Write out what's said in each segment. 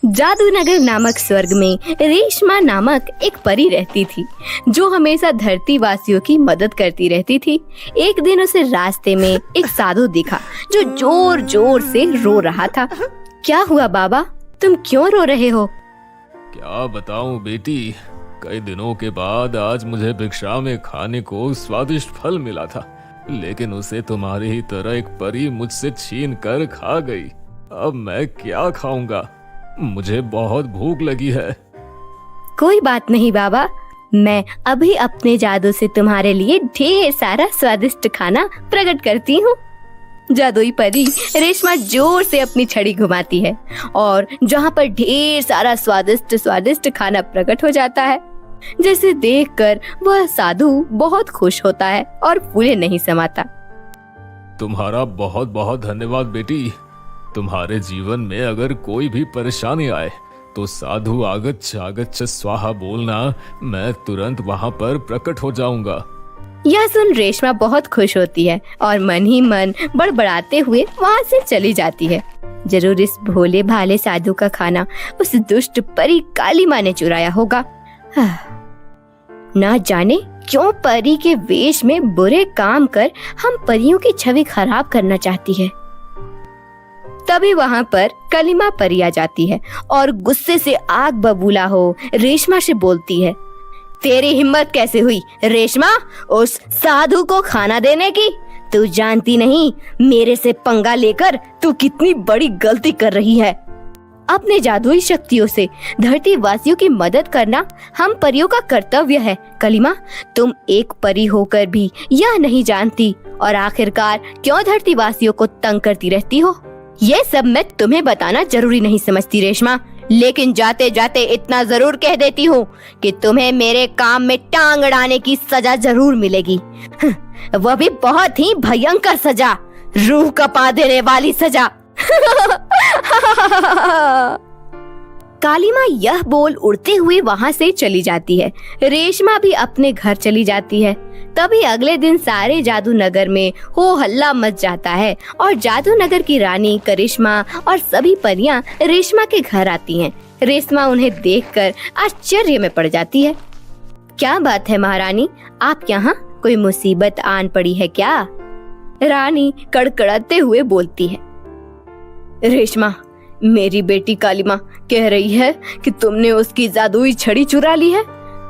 जादूनगर नामक स्वर्ग में रेशमा नामक एक परी रहती थी, जो हमेशा धरती वासियों की मदद करती रहती थी। एक दिन उसे रास्ते में एक साधु दिखा जो जोर जोर से रो रहा था। क्या हुआ बाबा, तुम क्यों रो रहे हो? क्या बताऊं बेटी, कई दिनों के बाद आज मुझे भिक्षा में खाने को स्वादिष्ट फल मिला था, लेकिन उसे तुम्हारी ही तरह एक परी मुझसे छीन कर खा गई। अब मैं क्या खाऊंगा? मुझे बहुत भूख लगी है। कोई बात नहीं बाबा, मैं अभी अपने जादू से तुम्हारे लिए ढेर सारा स्वादिष्ट खाना प्रकट करती हूँ। जादुई परी रेशमा जोर से अपनी छड़ी घुमाती है और जहाँ पर ढेर सारा स्वादिष्ट स्वादिष्ट खाना प्रकट हो जाता है, जिसे देखकर वह साधु बहुत खुश होता है और फूले नहीं समाता। तुम्हारा बहुत बहुत धन्यवाद बेटी। तुम्हारे जीवन में अगर कोई भी परेशानी आए तो साधु आगच्छ आगच्छ स्वाहा बोलना, मैं तुरंत वहाँ पर प्रकट हो जाऊंगा। यह सुन रेशमा बहुत खुश होती है और मन ही मन बड़बड़ाते हुए वहाँ से चली जाती है। जरूर इस भोले भाले साधु का खाना उस दुष्ट परी काली माँ ने चुराया होगा। ना जाने क्यों परी के वेश में बुरे काम कर हम परियों की छवि खराब करना चाहती है। तभी वहाँ पर कलीमा परी आ जाती है और गुस्से से आग बबूला हो रेशमा से बोलती है, तेरी हिम्मत कैसे हुई रेशमा उस साधु को खाना देने की? तू जानती नहीं मेरे से पंगा लेकर तू कितनी बड़ी गलती कर रही है। अपने जादुई शक्तियों से धरती वासियों की मदद करना हम परियों का कर्तव्य है। कलीमा, तुम एक परी होकर भी यह नहीं जानती और आखिरकार क्यों धरती वासियों को तंग करती रहती हो? ये सब मैं तुम्हें बताना जरूरी नहीं समझती रेशमा, लेकिन जाते जाते इतना जरूर कह देती हूँ कि तुम्हें मेरे काम में टांग अड़ाने की सजा जरूर मिलेगी। वह भी बहुत ही भयंकर सजा, रूह कपा देने वाली सजा। काली माँ यह बोल उड़ते हुए वहाँ से चली जाती है। रेशमा भी अपने घर चली जाती है। तभी अगले दिन सारे जादूनगर में हो हल्ला मच जाता है और जादूनगर की रानी करिश्मा और सभी परियां रेशमा के घर आती हैं। रेशमा उन्हें देखकर आश्चर्य में पड़ जाती है। क्या बात है महारानी, आप यहाँ? कोई मुसीबत आन पड़ी है क्या? रानी कड़कड़ाते हुए बोलती है। रेशमा, मेरी बेटी कालीमा कह रही है कि तुमने उसकी जादुई छड़ी चुरा ली है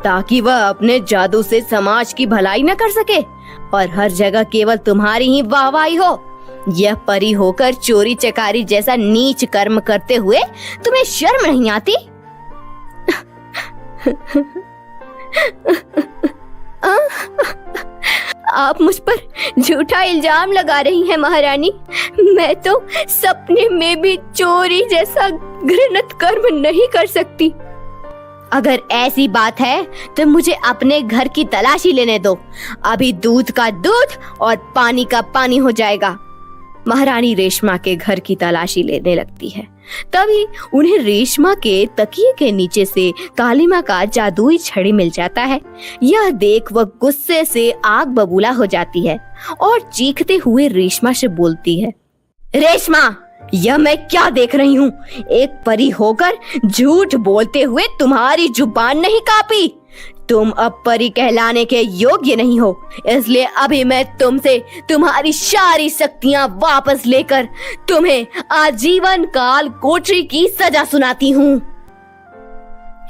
ताकि वह अपने जादू से समाज की भलाई न कर सके और हर जगह केवल तुम्हारी ही वाहवाही हो। यह परी होकर चोरी चकारी जैसा नीच कर्म करते हुए तुम्हें शर्म नहीं आती? आप मुझ पर झूठा इल्जाम लगा रही हैं महारानी। मैं तो सपने में भी चोरी जैसा घृणित कर्म नहीं कर सकती। अगर ऐसी बात है तो मुझे अपने घर की तलाशी लेने दो। अभी दूध का दूध और पानी का पानी हो जाएगा। महारानी रेशमा के घर की तलाशी लेने लगती है। तभी उन्हें रेशमा के तकिए के नीचे से कालीमा का जादुई छड़ी मिल जाता है। यह देख वह गुस्से से आग बबूला हो जाती है और चीखते हुए रेशमा से बोलती है, रेशमा, यह मैं क्या देख रही हूँ? एक परी होकर झूठ बोलते हुए तुम्हारी जुबान नहीं कांपी। तुम अब परी कहलाने के योग्य नहीं हो, इसलिए अभी मैं तुमसे तुम्हारी सारी शक्तियाँ वापस लेकर तुम्हें आजीवन काल कोठरी की सजा सुनाती हूँ।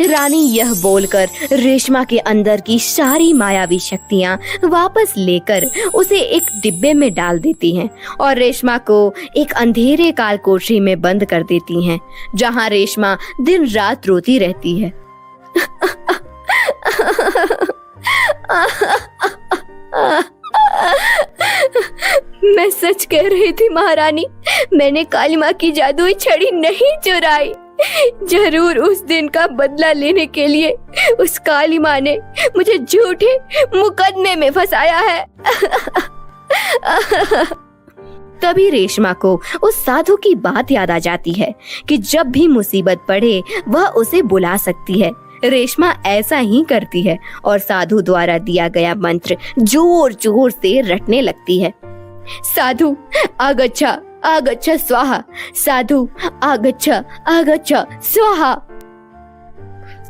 रानी यह बोलकर रेशमा के अंदर की सारी मायावी शक्तियाँ वापस लेकर उसे एक डिब्बे में डाल देती हैं और रेशमा को एक अंधेरे काल कोठरी में बंद कर देती हैं, जहाँ रेशमा दिन रात रोती रहती है। मैं सच कह रही थी महारानी, मैंने काली माँ की जादुई छड़ी नहीं चुराई। जरूर उस दिन का बदला लेने के लिए उस काली माँ ने मुझे झूठे मुकदमे में फंसाया है। तभी रेशमा को उस साधु की बात याद आ जाती है कि जब भी मुसीबत पड़े वह उसे बुला सकती है। रेशमा ऐसा ही करती है और साधु द्वारा दिया गया मंत्र जोर जोर से रटने लगती है। साधु आगच्छा आगच्छ स्वाहा, साधु आगच्छ आगच्छ स्वाहा।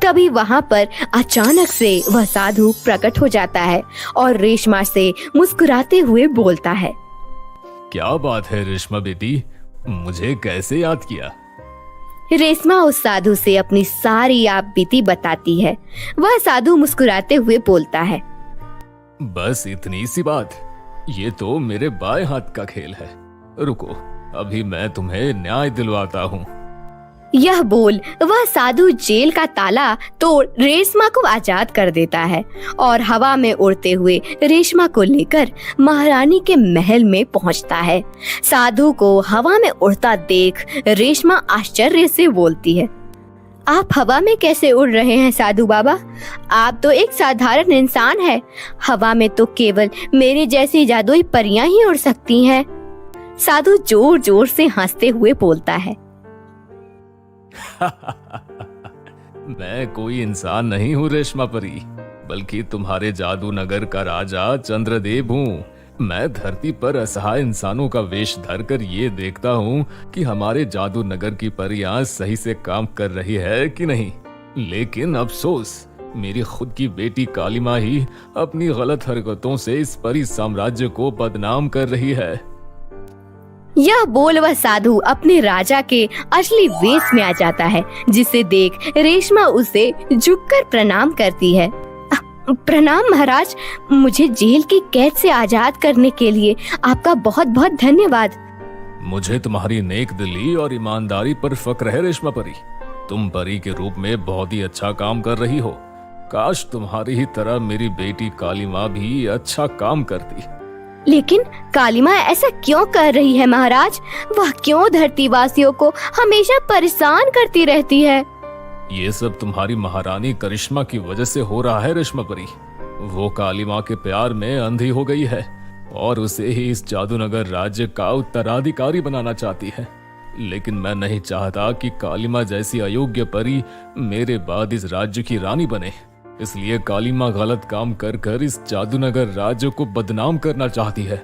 तभी वहां पर अचानक से वह साधु प्रकट हो जाता है और रेशमा से मुस्कुराते हुए बोलता है, क्या बात है रेशमा बेटी, मुझे कैसे याद किया? रेशमा उस साधु से अपनी सारी आप बीती बताती है। वह साधु मुस्कुराते हुए बोलता है, बस इतनी सी बात, ये तो मेरे बाएं हाथ का खेल है। रुको, अभी मैं तुम्हें न्याय दिलवाता हूँ। यह बोल वह साधु जेल का ताला तोड़ रेशमा को आजाद कर देता है और हवा में उड़ते हुए रेशमा को लेकर महारानी के महल में पहुंचता है। साधु को हवा में उड़ता देख रेशमा आश्चर्य से बोलती है, आप हवा में कैसे उड़ रहे हैं साधु बाबा? आप तो एक साधारण इंसान है। हवा में तो केवल मेरे जैसी जादुई परियां ही उड़ सकती हैं। साधु जोर जोर से हंसते हुए बोलता है, मैं कोई इंसान नहीं हूँ रेशमा परी, बल्कि तुम्हारे जादू नगर का राजा चंद्रदेव हूँ। मैं धरती पर असहाय इंसानों का वेश धरकर ये देखता हूँ कि हमारे जादू नगर की परियां सही से काम कर रही है कि नहीं। लेकिन अफसोस, मेरी खुद की बेटी कालिमा ही अपनी गलत हरकतों से इस परी साम्राज्य को बदनाम कर रही है। यह बोल वह साधु अपने राजा के असली वेश में आ जाता है, जिसे देख रेशमा उसे झुककर प्रणाम करती है। प्रणाम महाराज, मुझे जेल की कैद से आजाद करने के लिए आपका बहुत बहुत धन्यवाद। मुझे तुम्हारी नेक दिली और ईमानदारी पर फक्र है रेशमा परी। तुम परी के रूप में बहुत ही अच्छा काम कर रही हो। काश तुम्हारी ही तरह मेरी बेटी कालिमा भी अच्छा काम करती। लेकिन कालिमा ऐसा क्यों कर रही है महाराज? वह क्यों धरतीवासियों को हमेशा परेशान करती रहती है? ये सब तुम्हारी महारानी करिश्मा की वजह से हो रहा है रेशमा परी। वो कालिमा के प्यार में अंधी हो गई है और उसे ही इस जादूनगर राज्य का उत्तराधिकारी बनाना चाहती है। लेकिन मैं नहीं चाहता कि कालिमा जैसी अयोग्य परी मेरे बाद इस राज्य की रानी बने। इसलिए कालिमा गलत काम कर कर इस जादूनगर राज्य को बदनाम करना चाहती है,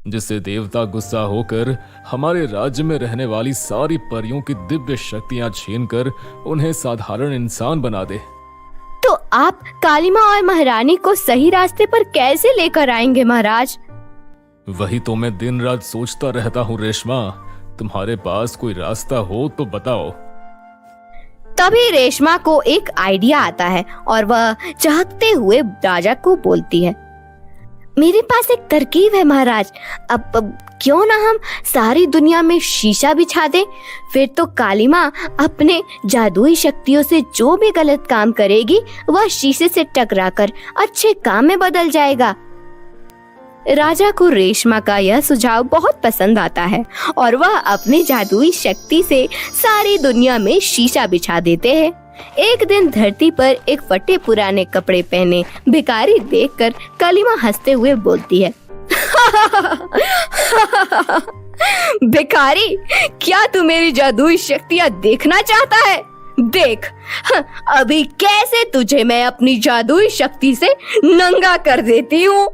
जिससे देवता गुस्सा होकर हमारे राज्य में रहने वाली सारी परियों की दिव्य शक्तियां छीनकर उन्हें साधारण इंसान बना दे। तो आप कालिमा और महारानी को सही रास्ते पर कैसे लेकर आएंगे महाराज? वही तो मैं दिन रात सोचता रहता हूँ रेशमा। तुम्हारे पास कोई रास्ता हो तो बताओ। तभी रेशमा को एक आइडिया आता है और वह चहकते हुए राजा को बोलती है, मेरे पास एक तरकीब है महाराज। अब क्यों ना हम सारी दुनिया में शीशा बिछा दें? फिर तो कालिमा अपने जादुई शक्तियों से जो भी गलत काम करेगी वह शीशे से टकराकर अच्छे काम में बदल जाएगा। राजा को रेशमा का यह सुझाव बहुत पसंद आता है और वह अपनी जादुई शक्ति से सारी दुनिया में शीशा बिछा देते हैं। एक दिन धरती पर एक फटे पुराने कपड़े पहने भिखारी देखकर कालिमा हंसते हुए बोलती है, भिखारी, क्या तू मेरी जादुई शक्तियाँ देखना चाहता है? देख, अभी कैसे तुझे मैं अपनी जादुई शक्ति से नंगा कर देती हूँ।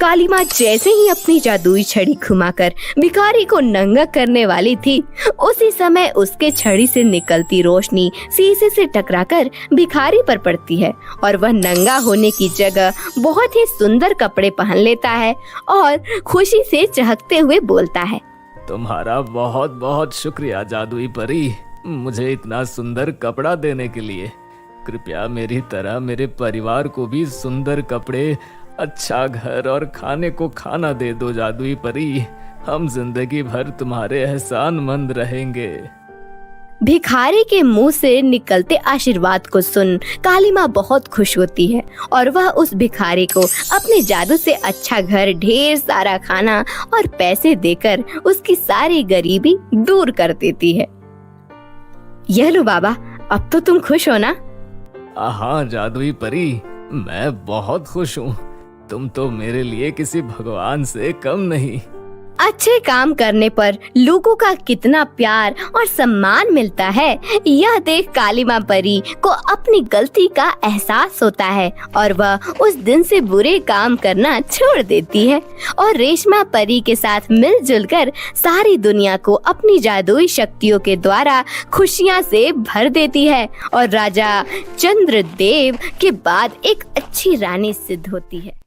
कालिमा जैसे ही अपनी जादुई छड़ी घुमाकर भिखारी को नंगा करने वाली थी, उसी समय उसके छड़ी से निकलती रोशनी शीशे से टकराकर भिखारी पर पड़ती है और वह नंगा होने की जगह बहुत ही सुंदर कपड़े पहन लेता है और खुशी से चहकते हुए बोलता है, तुम्हारा बहुत बहुत शुक्रिया जादुई परी, मुझे इतना सुंदर कपड़ा देने के लिए। कृपया मेरी तरह मेरे परिवार को भी सुंदर कपड़े, अच्छा घर और खाने को खाना दे दो जादुई परी। हम जिंदगी भर तुम्हारे एहसानमंद रहेंगे। भिखारी के मुंह से निकलते आशीर्वाद को सुन कालिमा बहुत खुश होती है और वह उस भिखारी को अपने जादू से अच्छा घर, ढेर सारा खाना और पैसे देकर उसकी सारी गरीबी दूर कर देती है। यह लो बाबा, अब तो तुम खुश हो ना? हाँ जादुई परी, मैं बहुत खुश हूँ। तुम तो मेरे लिए किसी भगवान से कम नहीं। अच्छे काम करने पर लोगों का कितना प्यार और सम्मान मिलता है, यह देख कालीमा परी को अपनी गलती का एहसास होता है और वह उस दिन से बुरे काम करना छोड़ देती है और रेशमा परी के साथ मिलजुल कर सारी दुनिया को अपनी जादुई शक्तियों के द्वारा खुशियां से भर देती है और राजा चंद्रदेव के बाद एक अच्छी रानी सिद्ध होती है।